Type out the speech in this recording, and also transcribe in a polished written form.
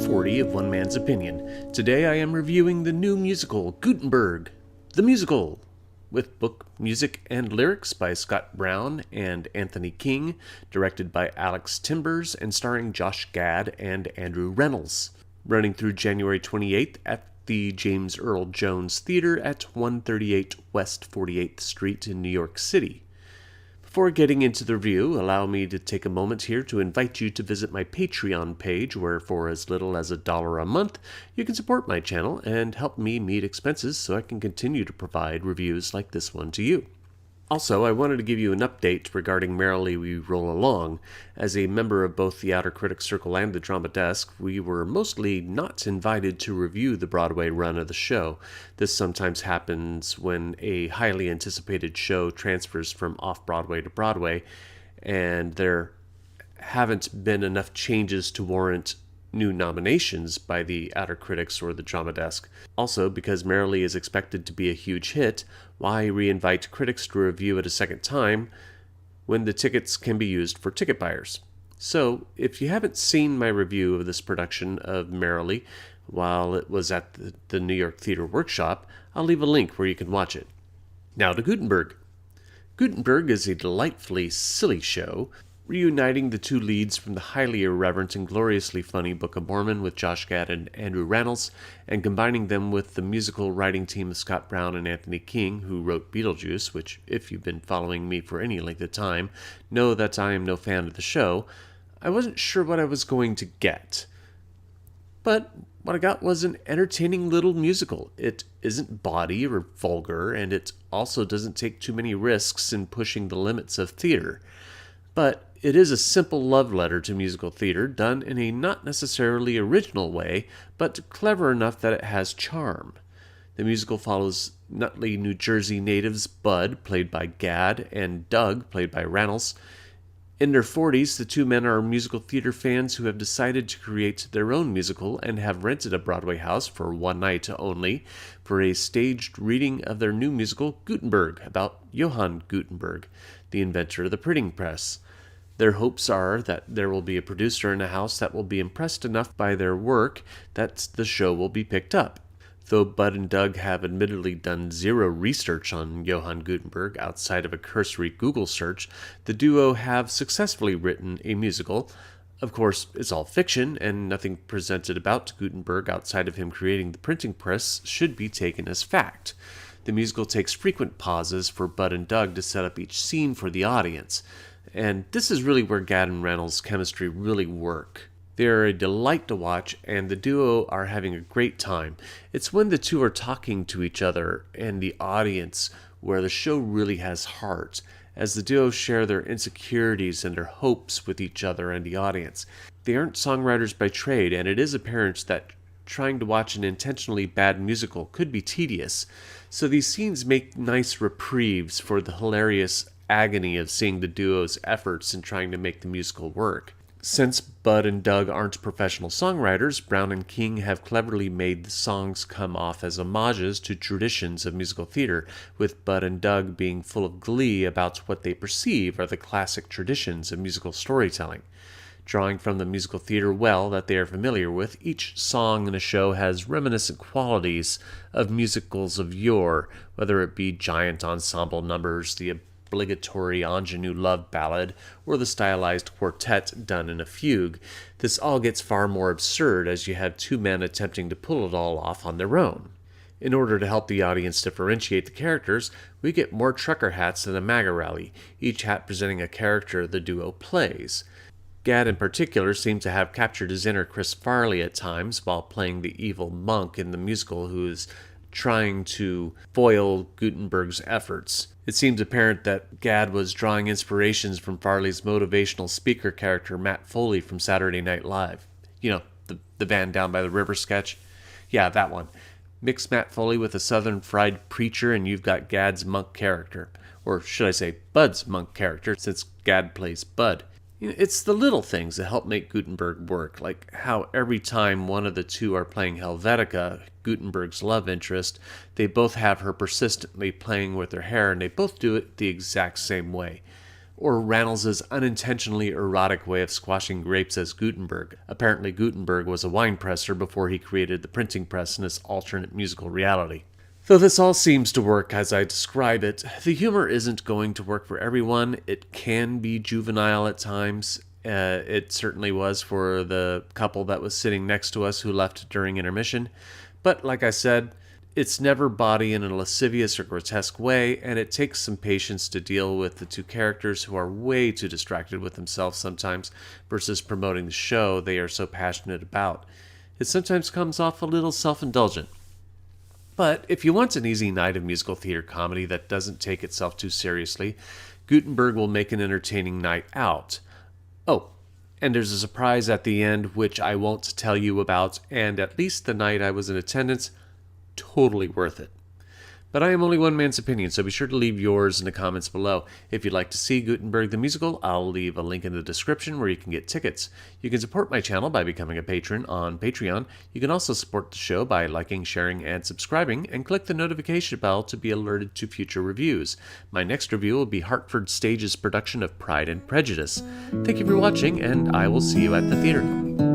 40 of One Man's Opinion. Today I am reviewing the new musical, Gutenberg, the musical, with book, music, and lyrics by Scott Brown and Anthony King, directed by Alex Timbers, and starring Josh Gad and Andrew Reynolds. Running through January 28th at the James Earl Jones Theater at 138 West 48th Street in New York City. Before getting into the review, allow me to take a moment here to invite you to visit my Patreon page, where for as little as $1 a month, you can support my channel and help me meet expenses so I can continue to provide reviews like this one to you. Also, I wanted to give you an update regarding Merrily We Roll Along. As a member of both the Outer Critics Circle and the Drama Desk, we were mostly not invited to review the Broadway run of the show. This sometimes happens when a highly anticipated show transfers from off-Broadway to Broadway, and there haven't been enough changes to warrant new nominations by the Outer Critics or the Drama Desk. Also, because Merrily is expected to be a huge hit, why reinvite critics to review it a second time when the tickets can be used for ticket buyers? So, if you haven't seen my review of this production of Merrily while it was at the New York Theater Workshop, I'll leave a link where you can watch it. Now to Gutenberg. Gutenberg is a delightfully silly show, reuniting the two leads from the highly irreverent and gloriously funny Book of Mormon with Josh Gad and Andrew Reynolds, and combining them with the musical writing team of Scott Brown and Anthony King, who wrote Beetlejuice, which, if you've been following me for any length of time, know that I am no fan of the show. I wasn't sure what I was going to get, but what I got was an entertaining little musical. It isn't bawdy or vulgar, and it also doesn't take too many risks in pushing the limits of theater. But it is a simple love letter to musical theater, done in a not necessarily original way, but clever enough that it has charm. The musical follows Nutley, New Jersey natives Bud, played by Gad, and Dogg, played by Reynolds. In their 40s, the two men are musical theater fans who have decided to create their own musical and have rented a Broadway house for one night only for a staged reading of their new musical, Gutenberg, about Johann Gutenberg, the inventor of the printing press. Their hopes are that there will be a producer in the house that will be impressed enough by their work that the show will be picked up. Though Bud and Dogg have admittedly done zero research on Johann Gutenberg outside of a cursory Google search, the duo have successfully written a musical. Of course, it's all fiction, and nothing presented about Gutenberg outside of him creating the printing press should be taken as fact. The musical takes frequent pauses for Bud and Dogg to set up each scene for the audience. And this is really where Gad and Reynolds' chemistry really work. They are a delight to watch, and the duo are having a great time. It's when the two are talking to each other and the audience where the show really has heart, as the duo share their insecurities and their hopes with each other and the audience. They aren't songwriters by trade, and it is apparent that trying to watch an intentionally bad musical could be tedious, so these scenes make nice reprieves for the hilarious agony of seeing the duo's efforts in trying to make the musical work. Since Bud and Dogg aren't professional songwriters, Brown and King have cleverly made the songs come off as homages to traditions of musical theater, with Bud and Dogg being full of glee about what they perceive are the classic traditions of musical storytelling. Drawing from the musical theater well that they are familiar with, each song in a show has reminiscent qualities of musicals of yore, whether it be giant ensemble numbers, the obligatory ingenue love ballad, or the stylized quartet done in a fugue. This all gets far more absurd as you have two men attempting to pull it all off on their own. In order to help the audience differentiate the characters, we get more trucker hats than a MAGA rally, each hat presenting a character the duo plays. Gad in particular seems to have captured his inner Chris Farley at times while playing the evil monk in the musical who is trying to foil Gutenberg's efforts. It seems apparent that Gad was drawing inspirations from Farley's motivational speaker character Matt Foley from Saturday Night Live. You know, the van down by the river sketch? Yeah, that one. Mix Matt Foley with a southern fried preacher and you've got Gad's monk character. Or should I say Bud's monk character, since Gad plays Bud. It's the little things that help make Gutenberg work, like how every time one of the two are playing Helvetica, Gutenberg's love interest, they both have her persistently playing with her hair, and they both do it the exact same way. or Ranel's unintentionally erotic way of squashing grapes as Gutenberg. Apparently Gutenberg was a wine presser before he created the printing press in his alternate musical reality. Though this all seems to work as I describe it, the humor isn't going to work for everyone. It can be juvenile at times. It certainly was for the couple that was sitting next to us who left during intermission. But like I said, it's never bawdy in a lascivious or grotesque way, and it takes some patience to deal with the two characters who are way too distracted with themselves sometimes versus promoting the show they are so passionate about. It sometimes comes off a little self-indulgent. But if you want an easy night of musical theater comedy that doesn't take itself too seriously, Gutenberg will make an entertaining night out. Oh, and there's a surprise at the end which I won't tell you about, and at least the night I was in attendance, totally worth it. But I am only one man's opinion, so be sure to leave yours in the comments below. If you'd like to see Gutenberg the Musical, I'll leave a link in the description where you can get tickets. You can support my channel by becoming a patron on Patreon. You can also support the show by liking, sharing, and subscribing, and click the notification bell to be alerted to future reviews. My next review will be Hartford Stage's production of Pride and Prejudice. Thank you for watching, and I will see you at the theater.